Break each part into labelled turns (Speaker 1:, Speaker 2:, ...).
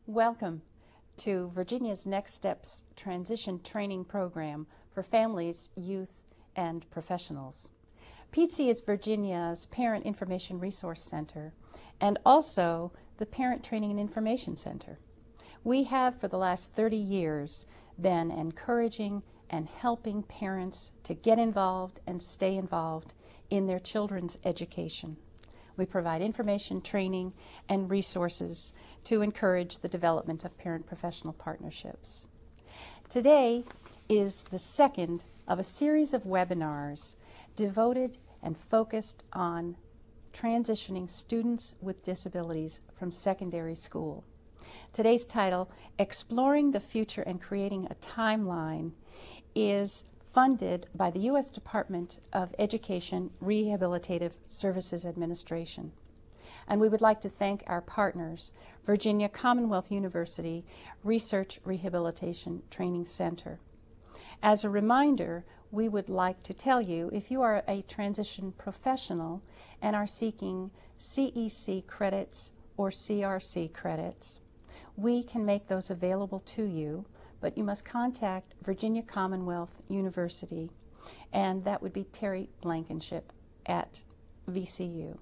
Speaker 1: Welcome to Virginia's Next Steps Transition Training Program for families, youth, and professionals. PERT is Virginia's Parent Information Resource Center and also the Parent Training and Information Center. We have for the last 30 years been encouraging and helping parents to get involved and stay involved in their children's education. We provide information, training, and resources to encourage the development of parent-professional partnerships. Today is the second of a series of webinars devoted and focused on transitioning students with disabilities from secondary school. Today's title, Exploring the Future and Creating a Timeline, is funded by the U.S. Department of Education Rehabilitative Services Administration. And we would like to thank our partners, Virginia Commonwealth University Research Rehabilitation Training Center. As a reminder, we would like to tell you, if you are a transition professional and are seeking CEC credits or CRC credits, we can make those available to you, but you must contact Virginia Commonwealth University, and that would be Terry Blankenship at VCU.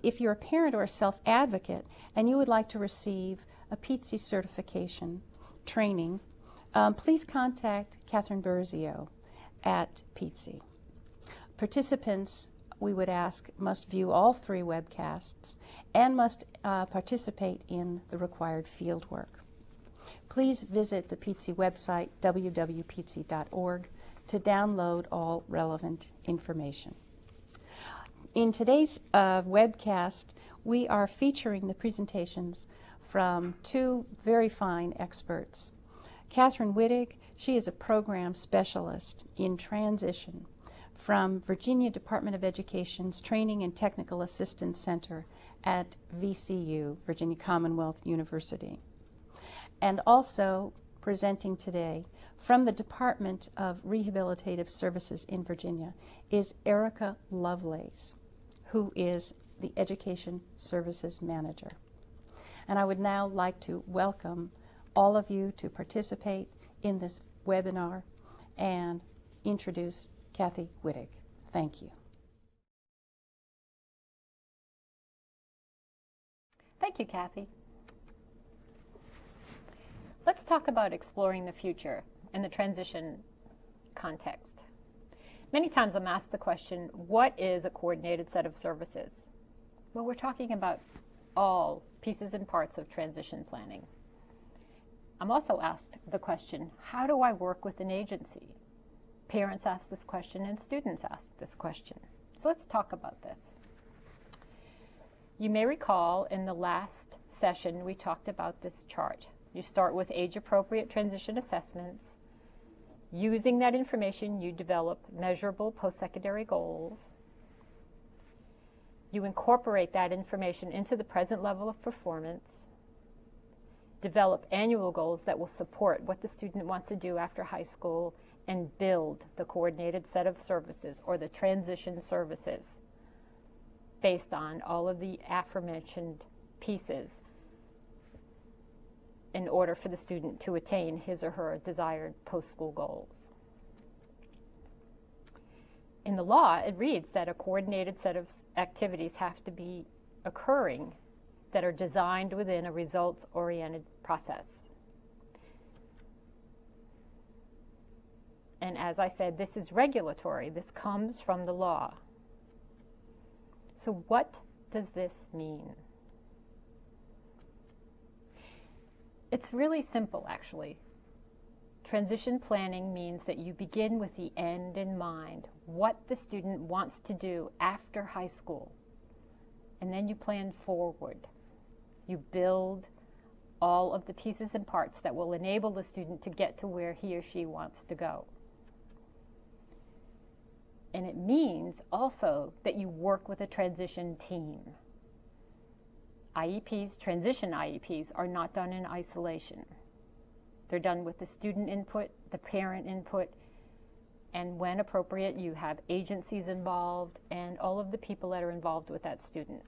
Speaker 1: If you're a parent or a self-advocate and you would like to receive a PERT certification training, please contact Katherine at PERT. Participants, we would ask, must view all 3 webcasts and must participate in the required fieldwork. Please visit the PERT website, www.pert.org, to download all relevant information. In today's webcast, we are featuring the presentations from 2 very fine experts. Katherine Wittig, she is a program specialist in transition from Virginia Department of Education's Training and Technical Assistance Center at VCU, Virginia Commonwealth University. And also presenting today from the Department of Rehabilitative Services in Virginia is Erica Lovelace, who is the Education Services Manager. And I would now like to welcome all of you to participate in this webinar and introduce Kathy Wittig. Thank you.
Speaker 2: Thank you, Kathy. Let's talk about exploring the future in the transition context. Many times I'm asked the question, what is a coordinated set of services? Well, we're talking about all pieces and parts of transition planning. I'm also asked the question, how do I work with an agency? Parents ask this question and students ask this question. So let's talk about this. You may recall in the last session we talked about this chart. You start with age-appropriate transition assessments. Using that information, you develop measurable post-secondary goals. You incorporate that information into the present level of performance. Develop annual goals that will support what the student wants to do after high school, and build the coordinated set of services or the transition services based on all of the aforementioned pieces in order for the student to attain his or her desired post-school goals. In the law, it reads that a coordinated set of activities have to be occurring that are designed within a results-oriented process. And as I said, this is regulatory. This comes from the law. So what does this mean? It's really simple, actually. Transition planning means that you begin with the end in mind, what the student wants to do after high school. And then you plan forward. You build all of the pieces and parts that will enable the student to get to where he or she wants to go. And it means also that you work with a transition team. IEPs, transition IEPs, are not done in isolation. They're done with the student input, the parent input, and when appropriate, you have agencies involved and all of the people that are involved with that student.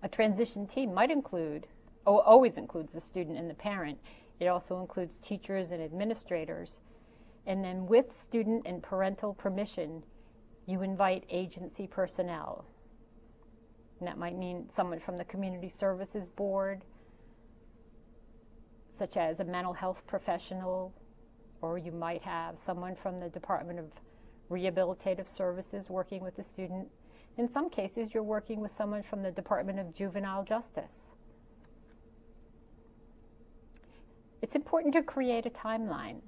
Speaker 2: A transition team might include always includes the student and the parent. It also includes teachers and administrators. And then with student and parental permission, you invite agency personnel. And that might mean someone from the Community Services Board, such as a mental health professional, or you might have someone from the Department of Rehabilitative Services working with the student. In some cases, you're working with someone from the Department of Juvenile Justice. It's important to create a timeline.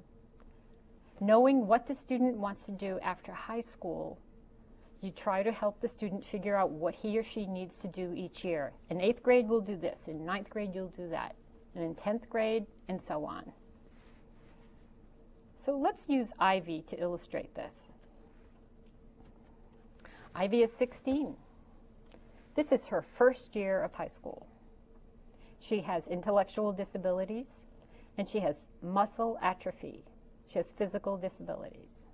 Speaker 2: Knowing what the student wants to do after high school, you try to help the student figure out what he or she needs to do each year. In 8th grade, we'll do this. In 9th grade, you'll do that. And in 10th grade, and so on. So let's use Ivy to illustrate this. Ivy is 16. This is her first year of high school. She has intellectual disabilities, and she has muscle atrophy. She has physical disabilities.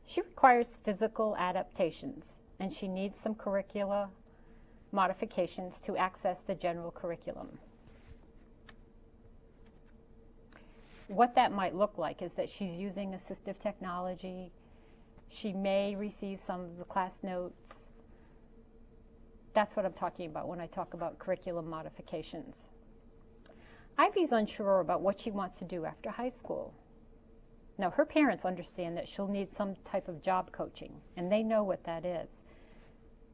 Speaker 2: She requires physical adaptations, and she needs some curricula modifications to access the general curriculum. What that might look like is that she's using assistive technology. She may receive some of the class notes. That's what I'm talking about when I talk about curriculum modifications. Ivy's unsure about what she wants to do after high school. Now, her parents understand that she'll need some type of job coaching, and they know what that is.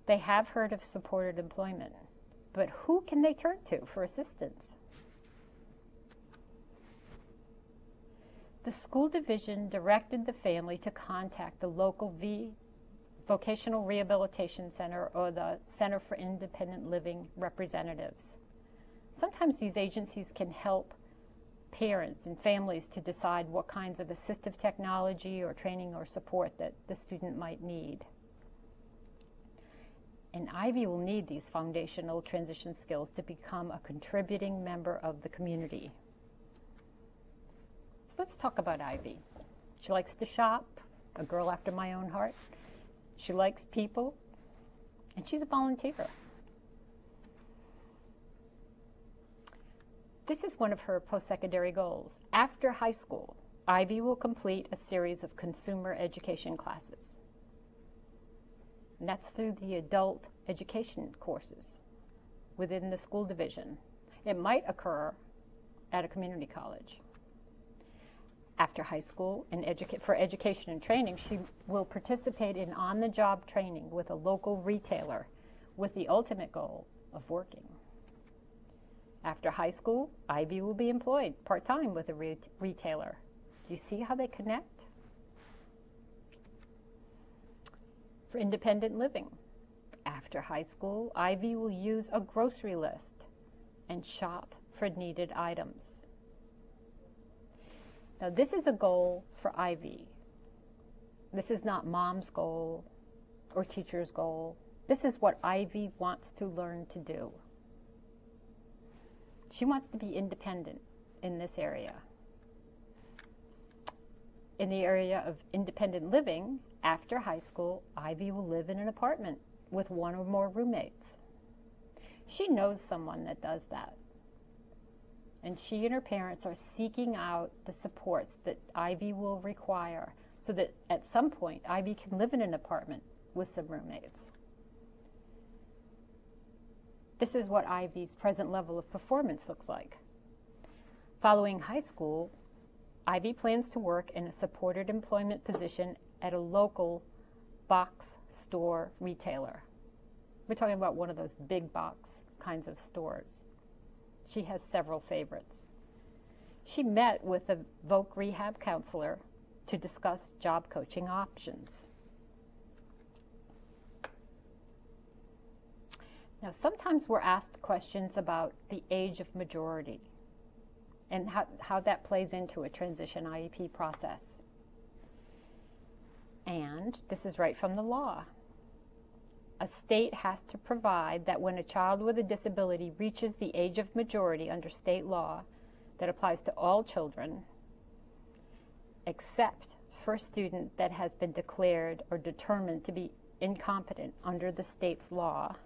Speaker 2: They have heard of supported employment, but who can they turn to for assistance? The school division directed the family to contact the local Vocational Rehabilitation Center or the Center for Independent Living representatives. Sometimes these agencies can help parents and families to decide what kinds of assistive technology or training or support that the student might need. And Ivy will need these foundational transition skills to become a contributing member of the community. So let's talk about Ivy. She likes to shop, a girl after my own heart. She likes people, and she's a volunteer. This is one of her post-secondary goals. After high school, Ivy will complete a series of consumer education classes. And that's through the adult education courses within the school division. It might occur at a community college. After high school, and for education and training, she will participate in on-the-job training with a local retailer with the ultimate goal of working. After high school, Ivy will be employed part-time with a retailer. Do you see how they connect? For independent living, after high school, Ivy will use a grocery list and shop for needed items. Now, this is a goal for Ivy. This is not mom's goal or teacher's goal. This is what Ivy wants to learn to do. She wants to be independent in this area. In the area of independent living, after high school, Ivy will live in an apartment with one or more roommates. She knows someone that does that. And she and her parents are seeking out the supports that Ivy will require so that at some point Ivy can live in an apartment with some roommates. This is what Ivy's present level of performance looks like. Following high school, Ivy plans to work in a supported employment position at a local box store retailer. We're talking about one of those big box kinds of stores. She has several favorites. She met with a voc rehab counselor to discuss job coaching options. Now, sometimes we're asked questions about the age of majority and how that plays into a transition IEP process. And this is right from the law. A state has to provide that when a child with a disability reaches the age of majority under state law that applies to all children, except for a student that has been declared or determined to be incompetent under the state's law,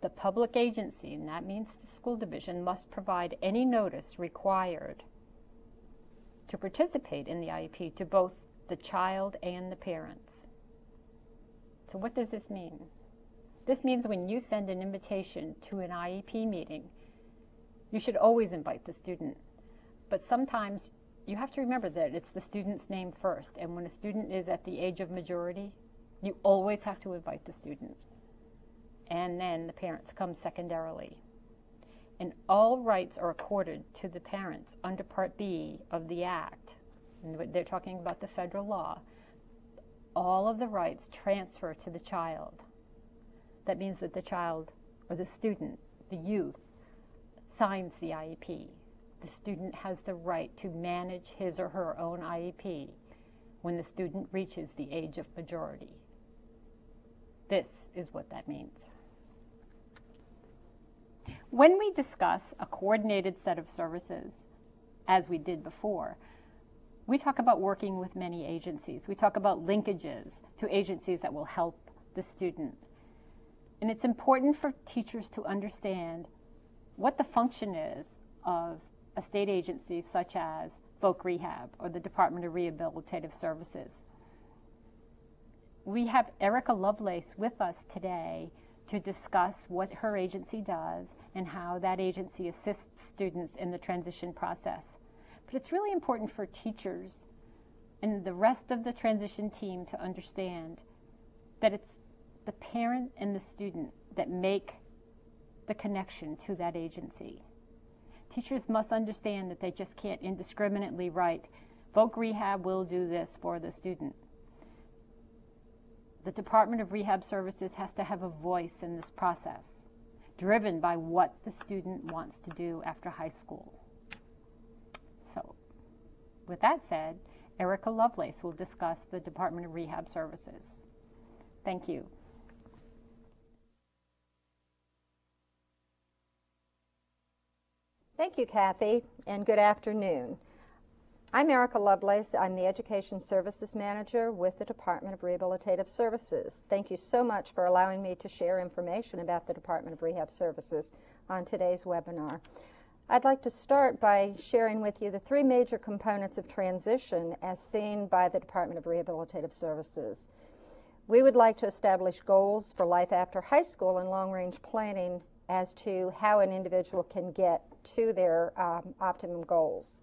Speaker 2: The public agency, and that means the school division, must provide any notice required to participate in the IEP to both the child and the parents. So what does this mean? This means when you send an invitation to an IEP meeting, you should always invite the student. But sometimes you have to remember that it's the student's name first. And when a student is at the age of majority, you always have to invite the student. And then the parents come secondarily. And all rights are accorded to the parents under Part B of the Act. And they're talking about the federal law. All of the rights transfer to the child. That means that the child or the student, the youth, signs the IEP. The student has the right to manage his or her own IEP when the student reaches the age of majority. This is what that means. When we discuss a coordinated set of services, as we did before, we talk about working with many agencies. We talk about linkages to agencies that will help the student. And it's important for teachers to understand what the function is of a state agency such as Voc Rehab or the Department of Rehabilitative Services. We have Erica Lovelace with us today to discuss what her agency does and how that agency assists students in the transition process. But it's really important for teachers and the rest of the transition team to understand that it's the parent and the student that make the connection to that agency. Teachers must understand that they just can't indiscriminately write, Voc Rehab will do this for the student. The Department of Rehab Services has to have a voice in this process, driven by what the student wants to do after high school. So, with that said, Erica Lovelace will discuss the Department of Rehab Services. Thank you.
Speaker 3: Thank you, Kathy, and good afternoon. I'm Erica Lovelace. I'm the Education Services Manager with the Department of Rehabilitative Services. Thank you so much for allowing me to share information about the Department of Rehab Services on today's webinar. I'd like to start by sharing with you the three major components of transition as seen by the Department of Rehabilitative Services. We would like to establish goals for life after high school and long-range planning as to how an individual can get to their optimum goals.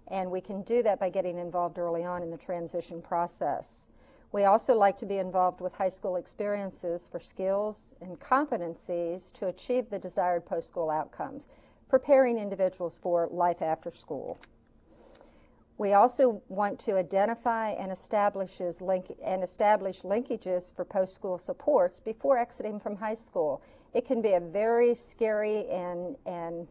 Speaker 3: And we can do that by getting involved early on in the transition process. We also like to be involved with high school experiences for skills and competencies to achieve the desired post-school outcomes, preparing individuals for life after school. We also want to identify and establish linkages for post-school supports before exiting from high school. It can be a very scary and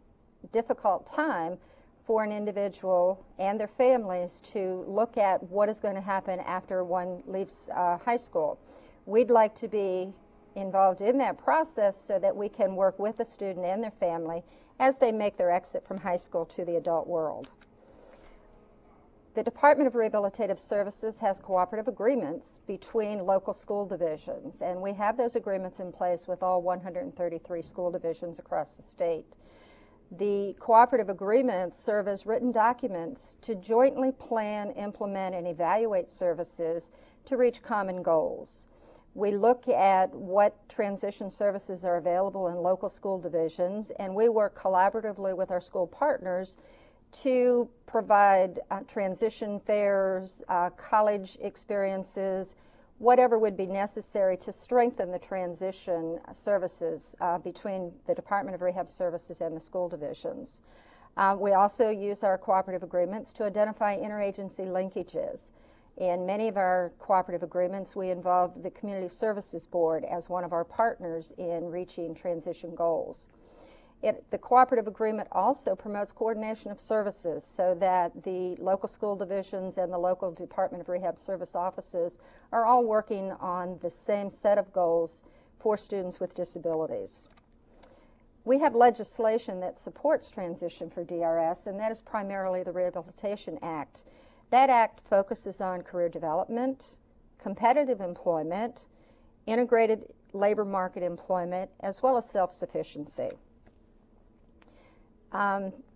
Speaker 3: difficult time for an individual and their families to look at what is going to happen after one leaves high school. We'd like to be involved in that process so that we can work with the student and their family as they make their exit from high school to the adult world. The Department of Rehabilitative Services has cooperative agreements between local school divisions, and we have those agreements in place with all 133 school divisions across the state. The cooperative agreements serve as written documents to jointly plan, implement, and evaluate services to reach common goals. We look at what transition services are available in local school divisions, and we work collaboratively with our school partners to provide transition fairs, college experiences, whatever would be necessary to strengthen the transition services between the Department of Rehab Services and the school divisions. We also use our cooperative agreements to identify interagency linkages. In many of our cooperative agreements, we involve the Community Services Board as one of our partners in reaching transition goals. The cooperative agreement also promotes coordination of services so that the local school divisions and the local Department of Rehab Service offices are all working on the same set of goals for students with disabilities. We have legislation that supports transition for DRS, and that is primarily the Rehabilitation Act. That act focuses on career development, competitive employment, integrated labor market employment, as well as self-sufficiency.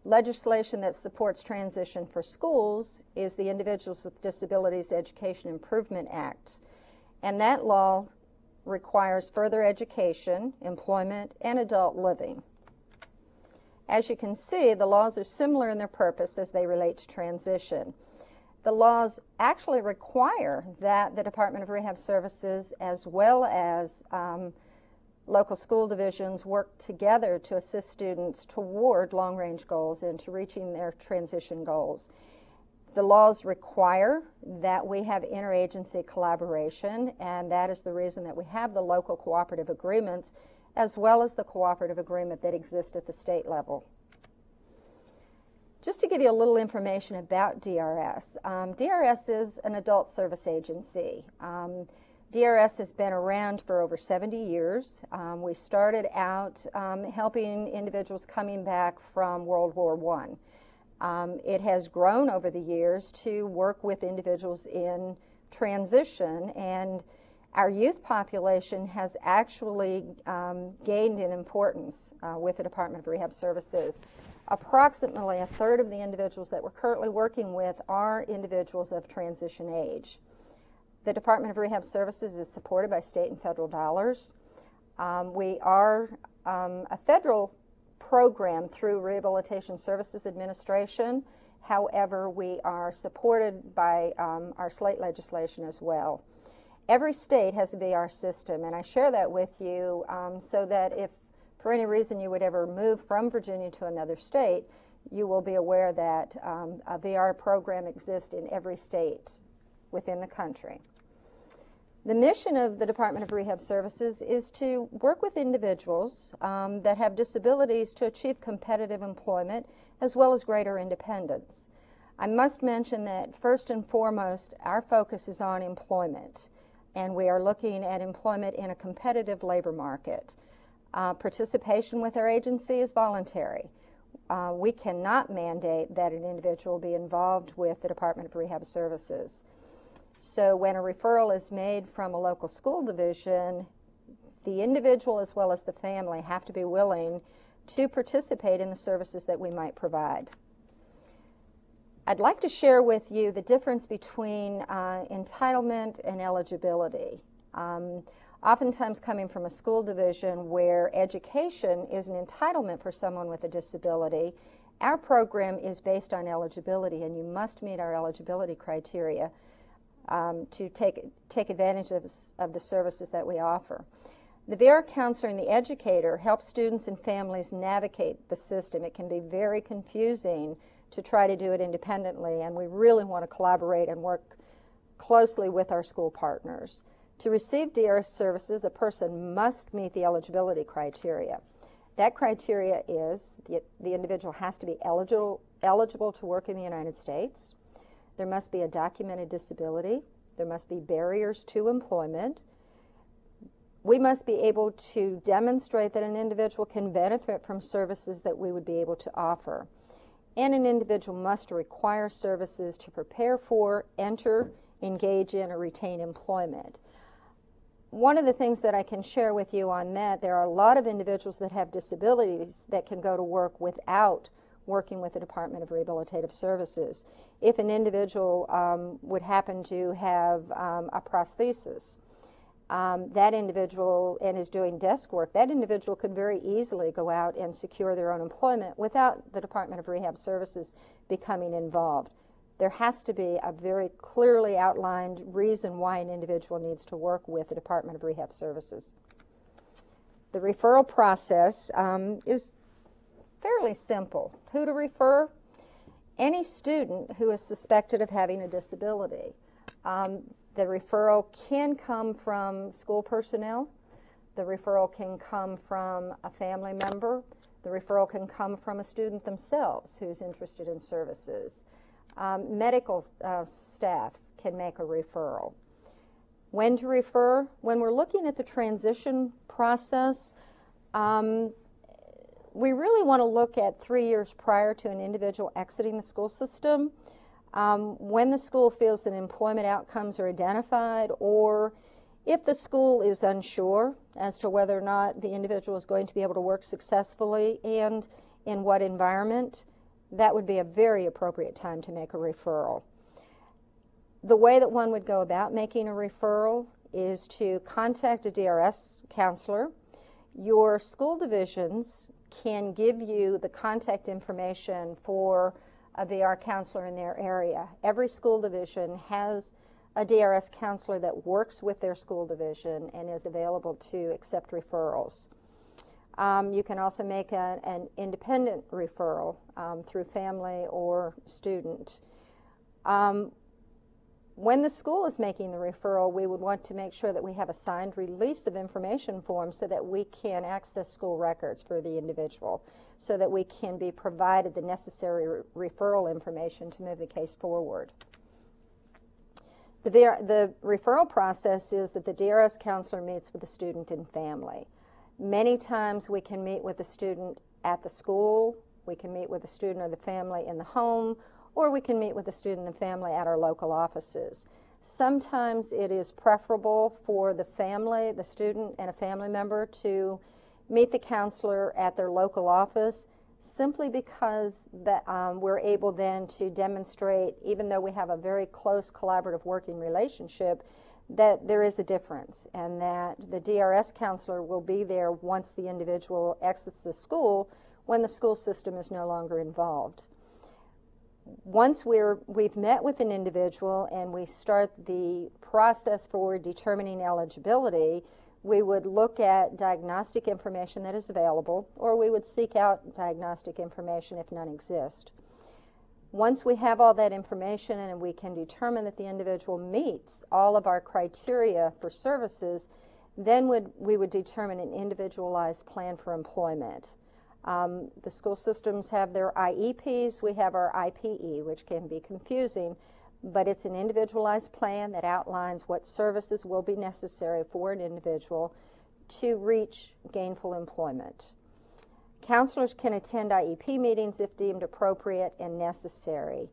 Speaker 3: Legislation that supports transition for schools is the Individuals with Disabilities Education Improvement Act, and that law requires further education, employment, and adult living. As you can see, the laws are similar in their purpose as they relate to transition. The laws actually require that the Department of Rehab Services, as well as local school divisions, work together to assist students toward long-range goals and to reaching their transition goals. The laws require that we have interagency collaboration, and that is the reason that we have the local cooperative agreements, as well as the cooperative agreement that exists at the state level. Just to give you a little information about DRS, DRS is an adult service agency. DRS has been around for over 70 years. We started out helping individuals coming back from World War I. It has grown over the years to work with individuals in transition, and our youth population has actually gained in importance with the Department of Rehab Services. Approximately a third of the individuals that we're currently working with are individuals of transition age. The Department of Rehab Services is supported by state and federal dollars. We are a federal program through Rehabilitation Services Administration. However, we are supported by our state legislation as well. Every state has a VR system, and I share that with you so that if for any reason you would ever move from Virginia to another state, you will be aware that a VR program exists in every state within the country. The mission of the Department of Rehab Services is to work with individuals that have disabilities to achieve competitive employment as well as greater independence. I must mention that first and foremost, our focus is on employment, and we are looking at employment in a competitive labor market. Participation with our agency is voluntary. We cannot mandate that an individual be involved with the Department of Rehab Services. So when a referral is made from a local school division, the individual as well as the family have to be willing to participate in the services that we might provide. I'd like to share with you the difference between entitlement and eligibility. Oftentimes coming from a school division where education is an entitlement for someone with a disability, our program is based on eligibility, and you must meet our eligibility criteria to take advantage of the services that we offer. The VR counselor and the educator help students and families navigate the system. It can be very confusing to try to do it independently, and we really want to collaborate and work closely with our school partners. To receive DRS services, a person must meet the eligibility criteria. That criteria is the individual has to be eligible to work in the United States. There must be a documented disability. There must be barriers to employment. We must be able to demonstrate that an individual can benefit from services that we would be able to offer. And an individual must require services to prepare for, enter, engage in, or retain employment. One of the things that I can share with you on that, there are a lot of individuals that have disabilities that can go to work without working with the Department of Rehabilitative Services. If an individual would happen to have a prosthesis, that individual and is doing desk work, that individual could very easily go out and secure their own employment without the Department of Rehab Services becoming involved. There has to be a very clearly outlined reason why an individual needs to work with the Department of Rehab Services. The referral process is fairly simple. Who to refer? Any student who is suspected of having a disability. The referral can come from school personnel. The referral can come from a family member. The referral can come from a student themselves who's interested in services. Medical staff can make a referral. When to refer? When we're looking at the transition process, we really want to look at 3 years prior to an individual exiting the school system. When the school feels that employment outcomes are identified, or If the school is unsure as to whether or not the individual is going to be able to work successfully and in what environment, that would be a very appropriate time to make a referral. The way that one would go about making a referral is to contact a DRS counselor. Your school divisions can give you the contact information for a VR counselor in their area. Every school division has a DRS counselor that works with their school division and is available to accept referrals. You can also make an independent referral through family or student. When the school is making the referral, we would want to make sure that we have a signed release of information form so that we can access school records for the individual, so that we can be provided the necessary referral information to move the case forward. The referral process is that the DRS counselor meets with the student and family. Many times we can meet with the student at the school, we can meet with the student or the family in the home, or we can meet with the student and family at our local offices. Sometimes it is preferable for the family, the student and a family member, to meet the counselor at their local office, simply because we're able then to demonstrate, even though we have a very close collaborative working relationship, that there is a difference, and that the DRS counselor will be there once the individual exits the school, when the school system is no longer involved. Once we've met with an individual and we start the process for determining eligibility, we would look at diagnostic information that is available, or we would seek out diagnostic information if none exist. Once we have all that information and we can determine that the individual meets all of our criteria for services, then we would determine an individualized plan for employment. The school systems have their IEPs, we have our IPE, which can be confusing, but it's an individualized plan that outlines what services will be necessary for an individual to reach gainful employment. Counselors can attend IEP meetings if deemed appropriate and necessary.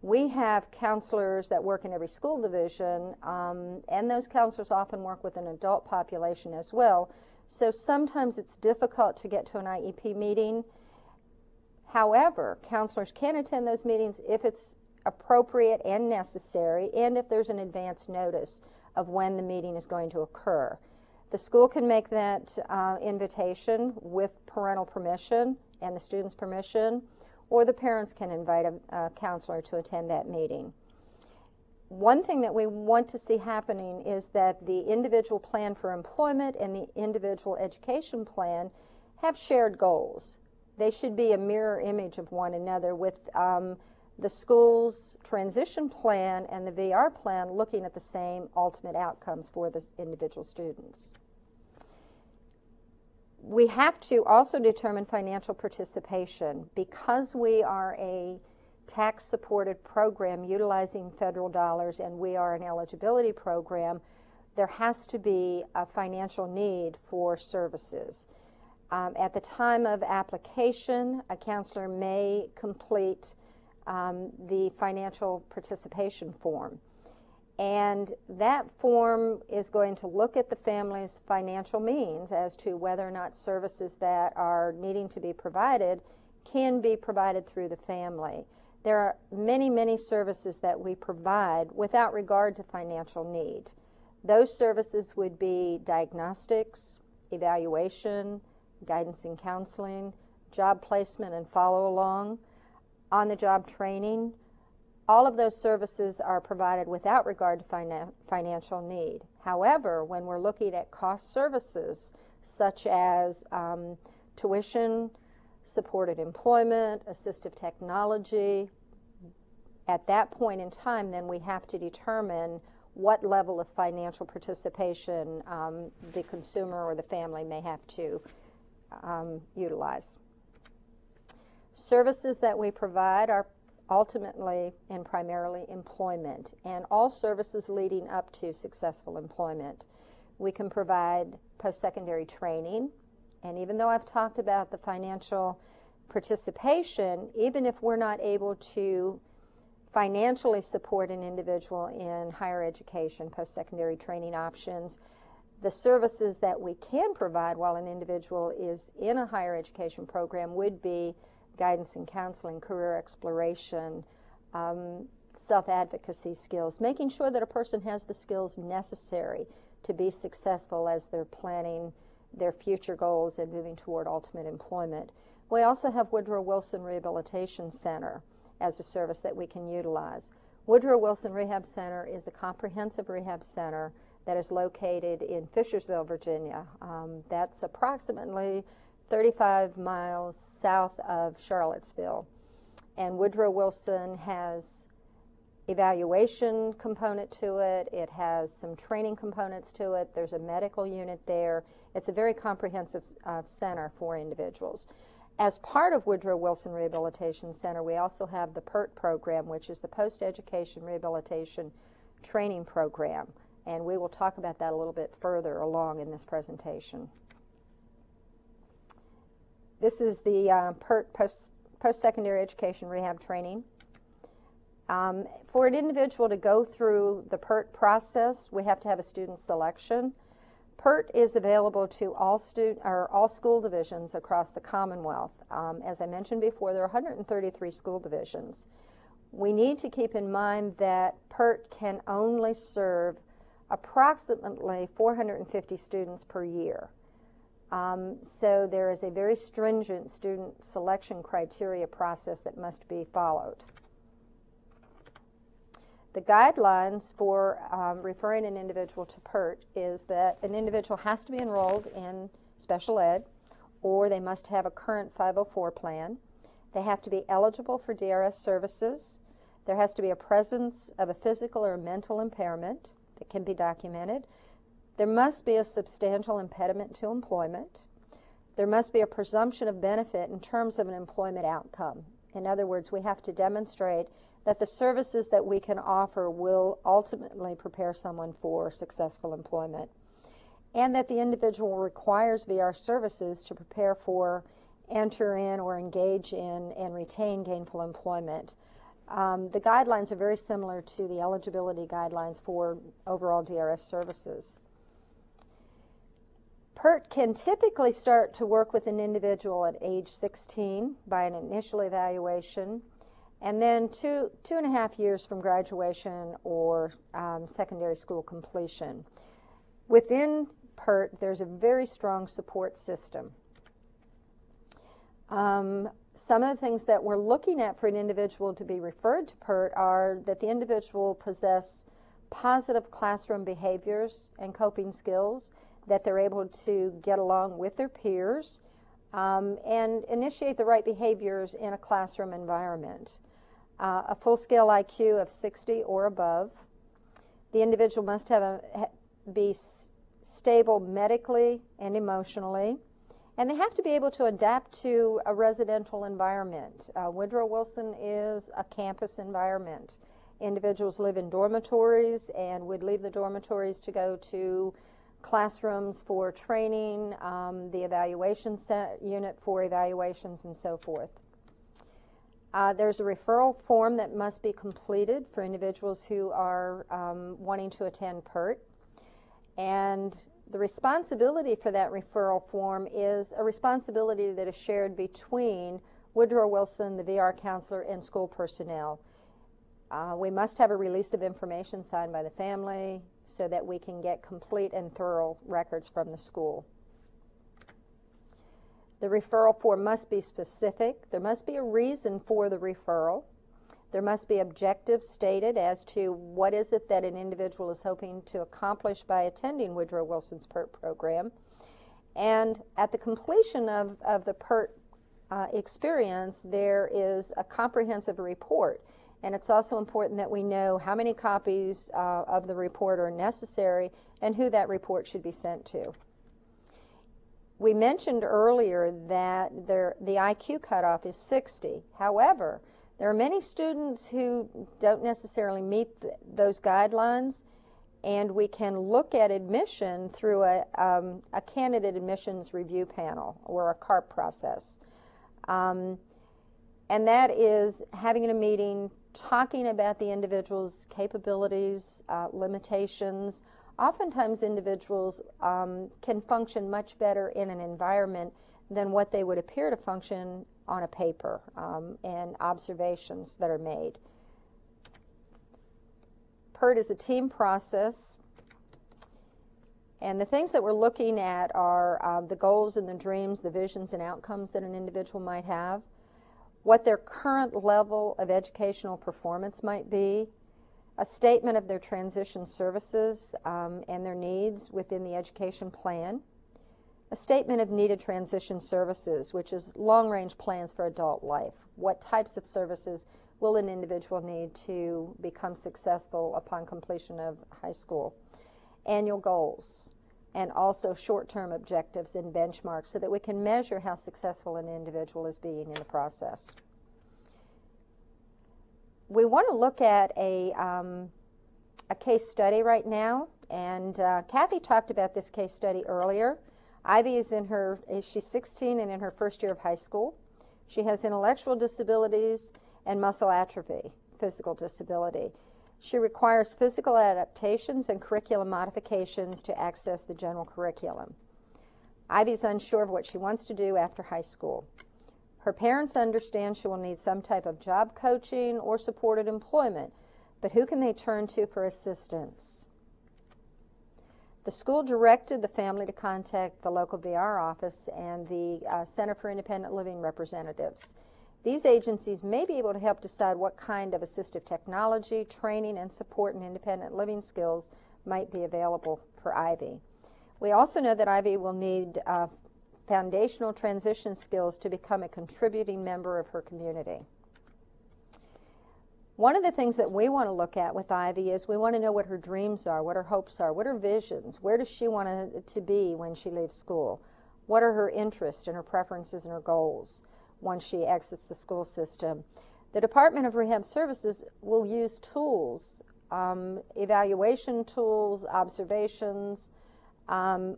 Speaker 3: We have counselors that work in every school division, and those counselors often work with an adult population as well. So sometimes it's difficult to get to an IEP meeting. However, counselors can attend those meetings if it's appropriate and necessary, and if there's an advance notice of when the meeting is going to occur. The school can make that invitation with parental permission and the student's permission, or the parents can invite a counselor to attend that meeting. One thing that we want to see happening is that the individual plan for employment and the individual education plan have shared goals. They should be a mirror image of one another, with the school's transition plan and the VR plan looking at the same ultimate outcomes for the individual students. We have to also determine financial participation. Because we are a tax-supported program utilizing federal dollars and we are an eligibility program, there has to be a financial need for services. At the time of application, a counselor may complete the financial participation form. And that form is going to look at the family's financial means as to whether or not services that are needing to be provided can be provided through the family. There are many, many services that we provide without regard to financial need. Those services would be diagnostics, evaluation, guidance and counseling, job placement and follow-along, on-the-job training. All of those services are provided without regard to financial need. However, when we're looking at cost services such as tuition, supported employment, assistive technology, at that point in time, then we have to determine what level of financial participation the consumer or the family may have to utilize. Services that we provide are ultimately and primarily employment, and all services leading up to successful employment. We can provide post-secondary training, and even though I've talked about the financial participation, even if we're not able to financially support an individual in higher education, post-secondary training options. The services that we can provide while an individual is in a higher education program would be guidance and counseling, career exploration, self-advocacy skills, making sure that a person has the skills necessary to be successful as they're planning their future goals and moving toward ultimate employment. We also have Woodrow Wilson Rehabilitation Center as a service that we can utilize. Woodrow Wilson Rehab Center is a comprehensive rehab center that is located in Fishersville, Virginia. That's approximately 35 miles south of Charlottesville. And Woodrow Wilson has evaluation component to it. It has some training components to it. There's a medical unit there. It's a very comprehensive center for individuals. As part of Woodrow Wilson Rehabilitation Center, we also have the PERT program, which is the Post-Education Rehabilitation Training Program. And we will talk about that a little bit further along in this presentation. This is the PERT, Post-Secondary Education Rehab Training. For an individual to go through the PERT process, we have to have a student selection. PERT is available to all school divisions across the Commonwealth. As I mentioned before, there are 133 school divisions. We need to keep in mind that PERT can only serve approximately 450 students per year. So there is a very stringent student selection criteria process that must be followed. The guidelines for referring an individual to PERT is that an individual has to be enrolled in special ed, or they must have a current 504 plan. They have to be eligible for DRS services. There has to be a presence of a physical or mental impairment that can be documented. There must be a substantial impediment to employment. There must be a presumption of benefit in terms of an employment outcome. In other words, we have to demonstrate that the services that we can offer will ultimately prepare someone for successful employment, and that the individual requires VR services to prepare for, enter in, or engage in and retain gainful employment. The guidelines are very similar to the eligibility guidelines for overall DRS services. PERT can typically start to work with an individual at age 16 by an initial evaluation, and then two and a half years from graduation or secondary school completion. Within PERT, there's a very strong support system. Some of the things that we're looking at for an individual to be referred to PERT are that the individual possess positive classroom behaviors and coping skills, that they're able to get along with their peers, and initiate the right behaviors in a classroom environment. A full-scale IQ of 60 or above. The individual must be stable medically and emotionally, and they have to be able to adapt to a residential environment. Woodrow Wilson is a campus environment. Individuals live in dormitories and would leave the dormitories to go to classrooms for training, the evaluation unit for evaluations, and so forth. There's a referral form that must be completed for individuals who are wanting to attend PERT. And the responsibility for that referral form is a responsibility that is shared between Woodrow Wilson, the VR counselor, and school personnel. We must have a release of information signed by the family so that we can get complete and thorough records from the school. The referral form must be specific. There must be a reason for the referral. There must be objectives stated as to what is it that an individual is hoping to accomplish by attending Woodrow Wilson's PERT program. And at the completion of the PERT experience, there is a comprehensive report. And it's also important that we know how many copies of the report are necessary and who that report should be sent to. We mentioned earlier that the IQ cutoff is 60. However, there are many students who don't necessarily meet those guidelines, and we can look at admission through a candidate admissions review panel or a CARP process. And that is having a meeting talking about the individual's capabilities, limitations. Oftentimes individuals can function much better in an environment than what they would appear to function on a paper, and observations that are made. PERT is a team process, and the things that we're looking at are the goals and the dreams, the visions and outcomes that an individual might have, what their current level of educational performance might be, a statement of their transition services and their needs within the education plan, a statement of needed transition services, which is long-range plans for adult life. What types of services will an individual need to become successful upon completion of high school? Annual goals, and also short-term objectives and benchmarks so that we can measure how successful an individual is being in the process. We want to look at a case study right now, and Kathy talked about this case study earlier. Ivy is she's 16 and in her first year of high school. She has intellectual disabilities and muscle atrophy, physical disability. She requires physical adaptations and curriculum modifications to access the general curriculum. Ivy's unsure of what she wants to do after high school. Her parents understand she will need some type of job coaching or supported employment, but who can they turn to for assistance? The school directed the family to contact the local VR office and the Center for Independent Living representatives. These agencies may be able to help decide what kind of assistive technology, training, and support and independent living skills might be available for Ivy. We also know that Ivy will need foundational transition skills to become a contributing member of her community. One of the things that we want to look at with Ivy is we want to know what her dreams are, what her hopes are, what her visions, where does she want to be when she leaves school, what are her interests and her preferences and her goals once she exits the school system. The Department of Rehab Services will use tools, evaluation tools, observations,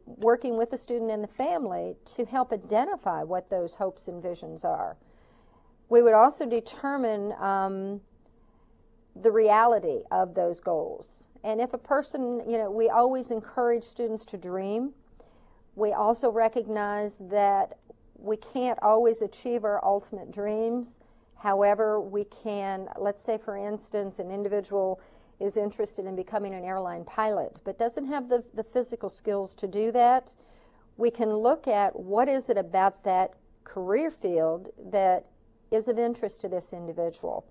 Speaker 3: working with the student and the family to help identify what those hopes and visions are. We would also determine the reality of those goals. And if a person, we always encourage students to dream. We also recognize that we can't always achieve our ultimate dreams. However, we can, let's say for instance, an individual is interested in becoming an airline pilot, but doesn't have the physical skills to do that. We can look at what is it about that career field that is of interest to this individual.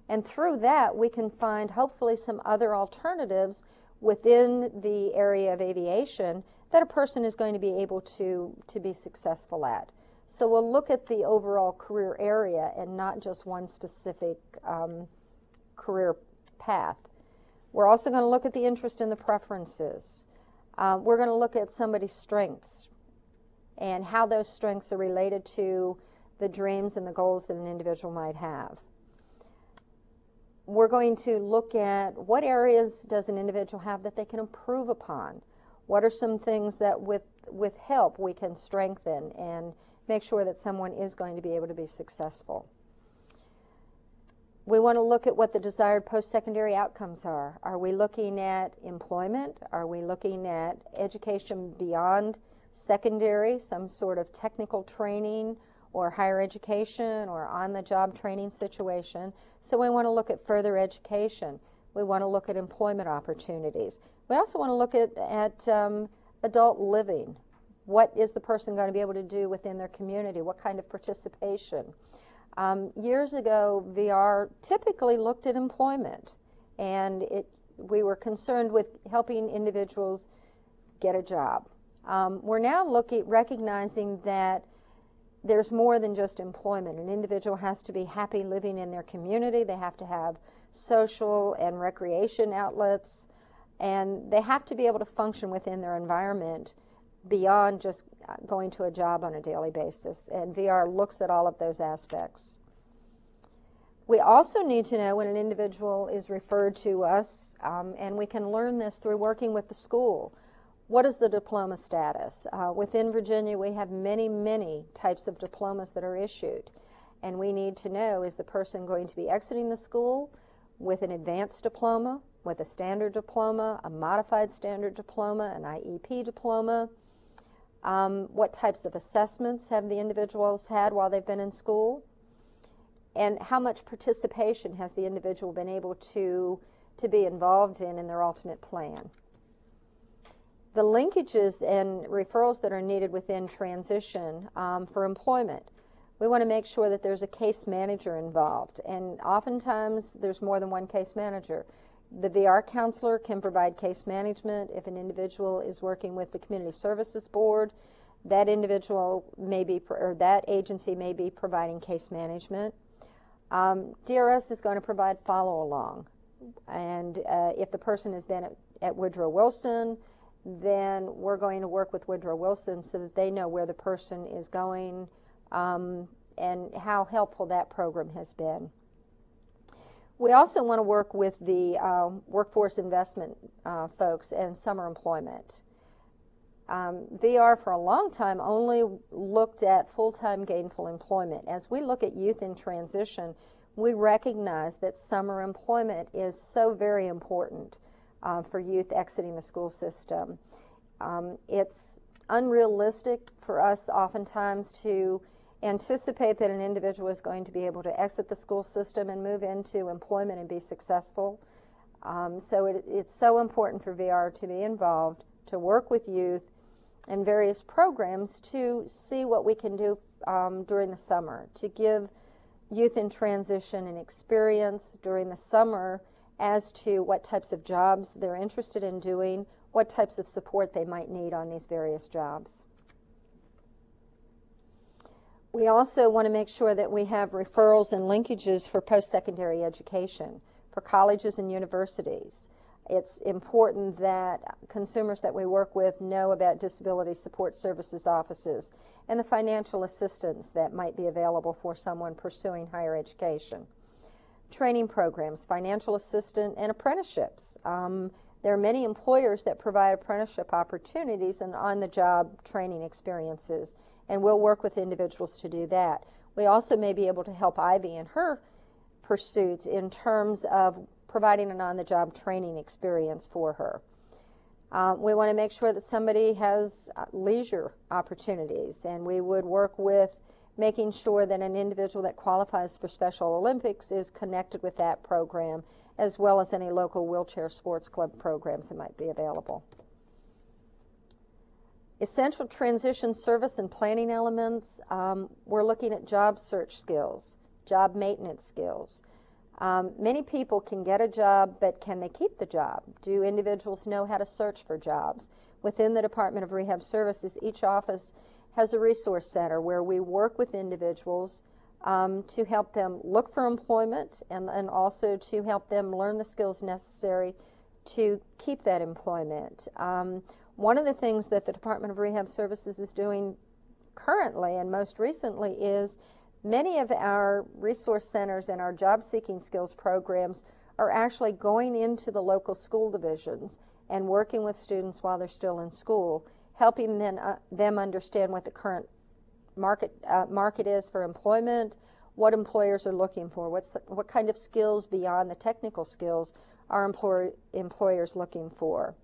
Speaker 3: And through that, we can find hopefully some other alternatives within the area of aviation that a person is going to be able to be successful at. So we'll look at the overall career area and not just one specific career path. We're also going to look at the interest and the preferences. We're going to look at somebody's strengths and how those strengths are related to the dreams and the goals that an individual might have. We're going to look at what areas does an individual have that they can improve upon. What are some things that with help we can strengthen and make sure that someone is going to be able to be successful. We want to look at what the desired post-secondary outcomes are. Are we looking at employment? Are we looking at education beyond secondary, some sort of technical training or higher education or on-the-job training situation? So we want to look at further education. We want to look at employment opportunities. We also want to look at adult living. What is the person going to be able to do within their community? What kind of participation? Years ago, VR typically looked at employment, and we were concerned with helping individuals get a job. We're now recognizing that there's more than just employment. An individual has to be happy living in their community. They have to have social and recreation outlets, and they have to be able to function within their environment beyond just going to a job on a daily basis. And VR looks at all of those aspects. We also need to know when an individual is referred to us, and we can learn this through working with the school. What is the diploma status? Within Virginia, we have many, many types of diplomas that are issued. And we need to know, is the person going to be exiting the school? with an advanced diploma, with a standard diploma, a modified standard diploma, an IEP diploma. What types of assessments have the individuals had while they've been in school? And how much participation has the individual been able to be involved in their ultimate plan? The linkages and referrals that are needed within transition for employment. We want to make sure that there's a case manager involved, and oftentimes there's more than one case manager. The VR counselor can provide case management. If an individual is working with the Community Services Board, that individual may be, or that agency may be providing case management. DRS is going to provide follow-along, and if the person has been at Woodrow Wilson, then we're going to work with Woodrow Wilson so that they know where the person is going and how helpful that program has been. We also want to work with the workforce investment folks and summer employment. VR for a long time only looked at full-time gainful employment. As we look at youth in transition, we recognize that summer employment is so very important for youth exiting the school system. It's unrealistic for us oftentimes to anticipate that an individual is going to be able to exit the school system and move into employment and be successful. So it's so important for VR to be involved, to work with youth and various programs to see what we can do during the summer, to give youth in transition an experience during the summer as to what types of jobs they're interested in doing, what types of support they might need on these various jobs. We also want to make sure that we have referrals and linkages for post-secondary education, for colleges and universities. It's important that consumers that we work with know about disability support services offices and the financial assistance that might be available for someone pursuing higher education. Training programs, financial assistance, and apprenticeships. There are many employers that provide apprenticeship opportunities and on-the-job training experiences, and we'll work with individuals to do that. We also may be able to help Ivy in her pursuits in terms of providing an on-the-job training experience for her. We want to make sure that somebody has leisure opportunities, and we would work with making sure that an individual that qualifies for Special Olympics is connected with that program, as well as any local wheelchair sports club programs that might be available. Essential transition service and planning elements, we're looking at job search skills, job maintenance skills. Many people can get a job, but can they keep the job? Do individuals know how to search for jobs? Within the Department of Rehab Services, each office has a resource center where we work with individuals to help them look for employment and also to help them learn the skills necessary to keep that employment. One of the things that the Department of Rehab Services is doing currently and most recently is many of our resource centers and our job-seeking skills programs are actually going into the local school divisions and working with students while they're still in school, helping them understand what the current market is for employment, what employers are looking for, what kind of skills beyond the technical skills are employers looking for.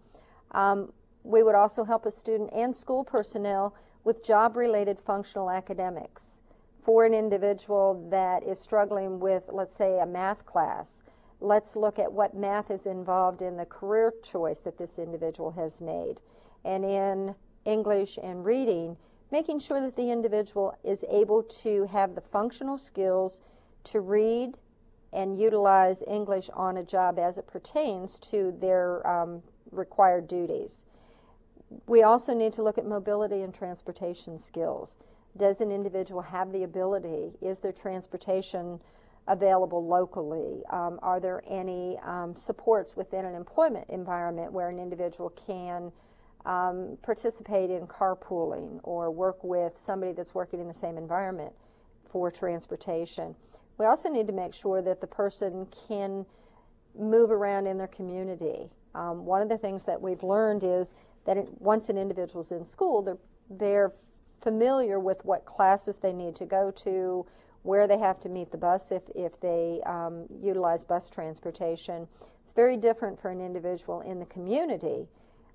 Speaker 3: We would also help a student and school personnel with job-related functional academics. For an individual that is struggling with, let's say, a math class, let's look at what math is involved in the career choice that this individual has made. And in English and reading, making sure that the individual is able to have the functional skills to read and utilize English on a job as it pertains to their required duties. We also need to look at mobility and transportation skills. Does an individual have the ability? Is there transportation available locally? Are there any supports within an employment environment where an individual can participate in carpooling or work with somebody that's working in the same environment for transportation? We also need to make sure that the person can move around in their community. One of the things that we've learned is that once an individual's in school, they're familiar with what classes they need to go to, where they have to meet the bus if they utilize bus transportation. It's very different for an individual in the community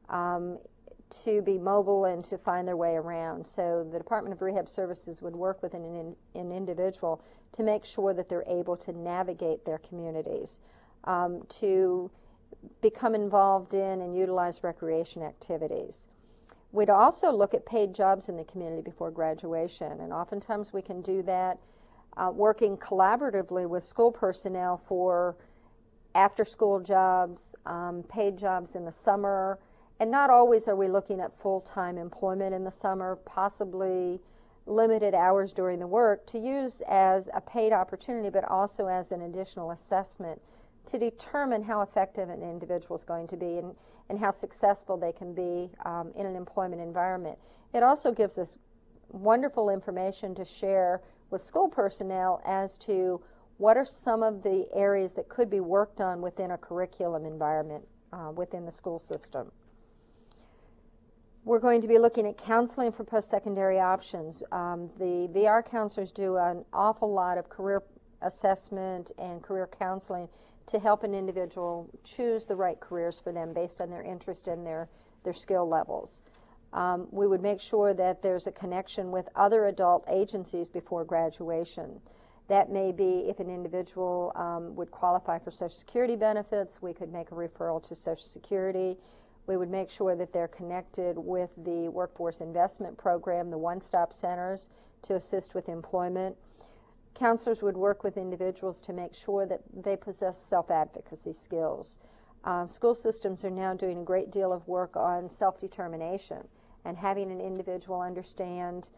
Speaker 3: to be mobile and to find their way around. So the Department of Rehab Services would work with an individual to make sure that they're able to navigate their communities, to become involved in and utilize recreation activities. We'd also look at paid jobs in the community before graduation, and oftentimes we can do that working collaboratively with school personnel for after-school jobs, paid jobs in the summer, and not always are we looking at full-time employment in the summer, possibly limited hours during the work to use as a paid opportunity, but also as an additional assessment to determine how effective an individual is going to be and how successful they can be in an employment environment. It also gives us wonderful information to share with school personnel as to what are some of the areas that could be worked on within a curriculum environment within the school system. We're going to be looking at counseling for post-secondary options. The VR counselors do an awful lot of career assessment and career counseling to help an individual choose the right careers for them based on their interest and their skill levels. We would make sure that there's a connection with other adult agencies before graduation. That may be if an individual would qualify for Social Security benefits, we could make a referral to Social Security. We would make sure that they're connected with the Workforce Investment Program, the one-stop centers, to assist with employment. Counselors would work with individuals to make sure that they possess self-advocacy skills. School systems are now doing a great deal of work on self-determination and having an individual understand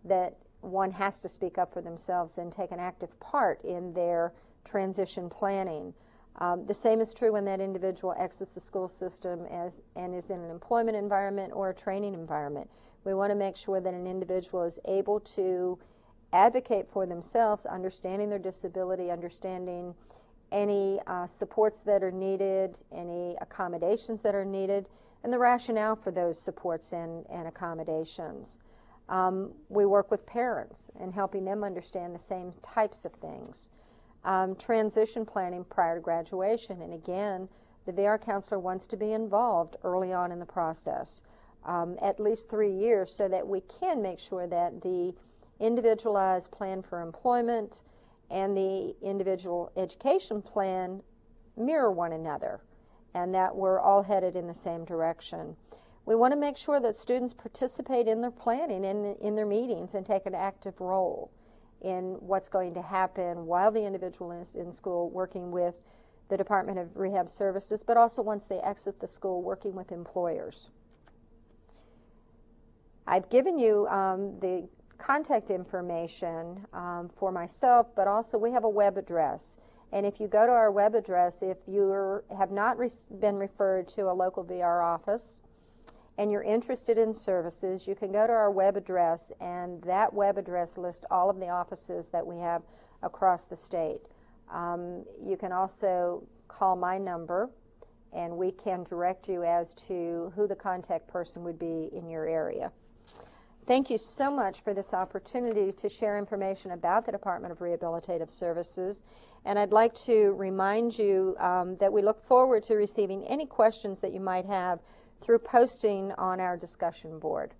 Speaker 3: that one has to speak up for themselves and take an active part in their transition planning. The same is true when that individual exits the school system and is in an employment environment or a training environment. We want to make sure that an individual is able to advocate for themselves, understanding their disability, understanding any supports that are needed, any accommodations that are needed, and the rationale for those supports and accommodations. We work with parents and helping them understand the same types of things. Transition planning prior to graduation, and again, the VR counselor wants to be involved early on in the process, at least 3 years, so that we can make sure that the individualized plan for employment and the individual education plan mirror one another and that we're all headed in the same direction. We want to make sure that students participate in their planning, in their meetings, and take an active role in what's going to happen while the individual is in school working with the Department of Rehab Services, but also once they exit the school working with employers. I've given you the contact information for myself, but also we have a web address. And if you go to our web address, if you have not been referred to a local VR office and you're interested in services, you can go to our web address, and that web address lists all of the offices that we have across the state. You can also call my number, and we can direct you as to who the contact person would be in your area. Thank you so much for this opportunity to share information about the Department of Rehabilitative Services. And I'd like to remind you that we look forward to receiving any questions that you might have through posting on our discussion board.